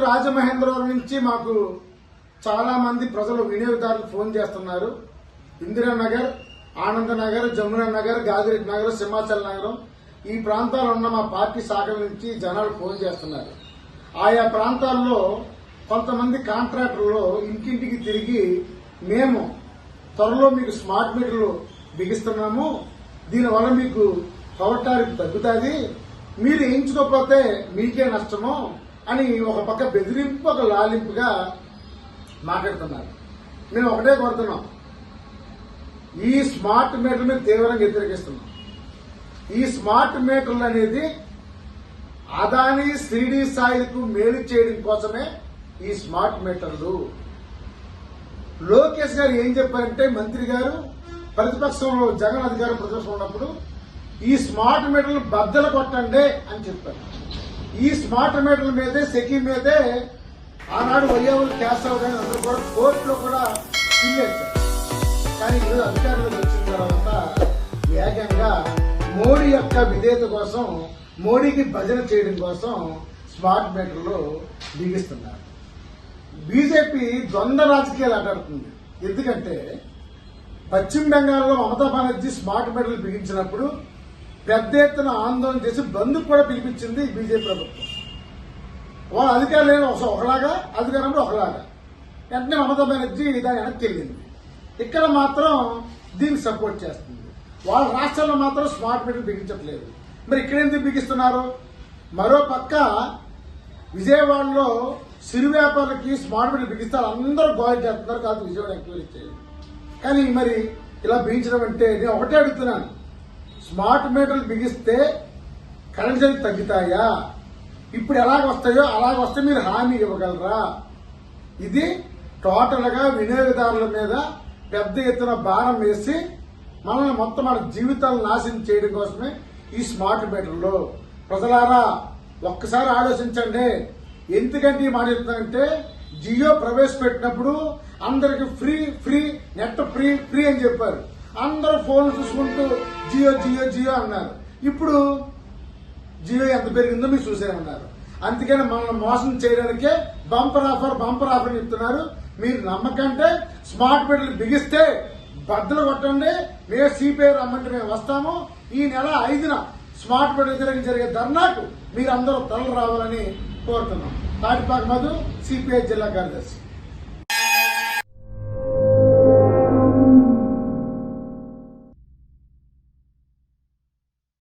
రాజమహేంద్రవరం నుంచి మాకు చాలా మంది ప్రజలు వినియోగదారులు ఫోన్ చేస్తున్నారు. ఇందిరానగర్, ఆనందనగర్, జమునా నగర్, గాదిరెడ్డి నగర్, సింహాచల్ నగరం ఈ ప్రాంతాల్లో ఉన్న మా పార్టీ శాఖల నుంచి జనాలు ఫోన్ చేస్తున్నారు. ఆయా ప్రాంతాల్లో కొంతమంది కాంట్రాక్టర్లు ఇంటింటికి తిరిగి మేము త్వరలో మీకు స్మార్ట్ మీటర్లు బిగిస్తున్నాము, దీనివల్ల మీకు పవర్ టారిఫ్ తగ్గుతుంది, మీరు వేయించుకోకపోతే మీకే నష్టము అని ఒక పక్క బెదిరింపు ఒక లాలింపుగా మాట్లాడుతున్నారు. మేము ఒకటే కోరుతున్నాం, ఈ స్మార్ట్ మీటర్ల మీద తీవ్రంగా వ్యతిరేకిస్తున్నాం. ఈ స్మార్ట్ మీటర్లు అనేది అదాని శ్రీడి సాయిలకు మేలు చేయడం కోసమే ఈ స్మార్ట్ మీటర్లు. లోకేష్ గారు ఏం చెప్పారంటే, మంత్రి గారు ప్రతిపక్షంలో జగన్ అధికారం ప్రతిపక్షం ఉన్నప్పుడు ఈ స్మార్ట్ మీటర్లు బద్దలు కొట్టండి అని చెప్పారు. ఈ స్మార్ట్ మీటర్ల మీదే సెకీ మీదే ఆనాడు వయ్యావులు కేశవ్ గాని అందరూ కూడా కోర్టులో కూడా పిల్లేశారు. కానీ ఈరోజు అధికారులకు వచ్చిన తర్వాత వేగంగా మోడీ యొక్క విధేయత కోసం, మోడీకి భజన చేయడం కోసం స్మార్ట్ మీటర్లు బిగిస్తున్నారు. బీజేపీ ద్వంద్వ రాజకీయాలు ఆటాడుతుంది. ఎందుకంటే పశ్చిమ బెంగాల్లో మమతా బెనర్జీ స్మార్ట్ మీటర్లు బిగించినప్పుడు పెద్ద ఎత్తున ఆందోళన చేసి బంద్కు కూడా పిలిపించింది బీజేపీ ప్రభుత్వం. వాళ్ళ అధికారులు ఒకలాగా, అధికారంలో ఒకలాగా. వెంటనే మమతా బెనర్జీ దాని వెనక్కి వెళ్ళింది. ఇక్కడ మాత్రం దీనికి సపోర్ట్ చేస్తుంది. వాళ్ళ రాష్ట్రాల్లో మాత్రం స్మార్ట్ మీటర్ బిగించట్లేదు. మరి ఇక్కడ ఎందుకు బిగిస్తున్నారు? మరో పక్క విజయవాడలో సిరు వ్యాపారులకి స్మార్ట్ మీటర్ బిగిస్తారు, అందరూ గోల్ చేస్తున్నారు, కాదు విజయవాడ ఎంక్వైరీ చేయాలి. కానీ మరి ఇలా బిగించడం అంటే నేను ఒకటే అడుగుతున్నాను, స్మార్ట్ మీటర్లు బిగిస్తే కరెంట్ ఛార్జీలు తగ్గుతాయా? ఇప్పుడు ఎలాగ వస్తాయో అలాగ వస్తే మీరు హామీ ఇవ్వగలరా? ఇది టోటల్ గా వినియోగదారుల మీద పెద్ద ఎత్తున భారం వేసి మనల్ని మొత్తం మన జీవితాలను నాశనం చేయడం కోసమే ఈ స్మార్ట్ మీటర్లు. ప్రజలారా ఒక్కసారి ఆలోచించండి. ఎందుకంటే ఈ మాట చెప్తానంటే, జియో ప్రవేశపెట్టినప్పుడు అందరికి free free net free free అని చెప్పారు. అందరూ ఫోన్లు చూసుకుంటూ జియో జియో జియో అన్నారు. ఇప్పుడు జియో ఎంత పెరిగిందో మీరు చూసేయమన్నారు. అందుకని మనల్ని మోసం చేయడానికే బంపర్ ఆఫర్ చెప్తున్నారు. మీరు నమ్మకంటే స్మార్ట్ మీటర్లు బిగిస్తే బద్దలు కొట్టండి. మేము సిపిఐ రమ్మంటే మేము వస్తాము. ఈ నెల 5న స్మార్ట్ మీటర్ వ్యతిరేకంగా జరిగే ధర్నాకు మీరందరూ తరలి రావాలని కోరుతున్నాం. తాటిపాక మధు, సిపిఐ జిల్లా కార్యదర్శి.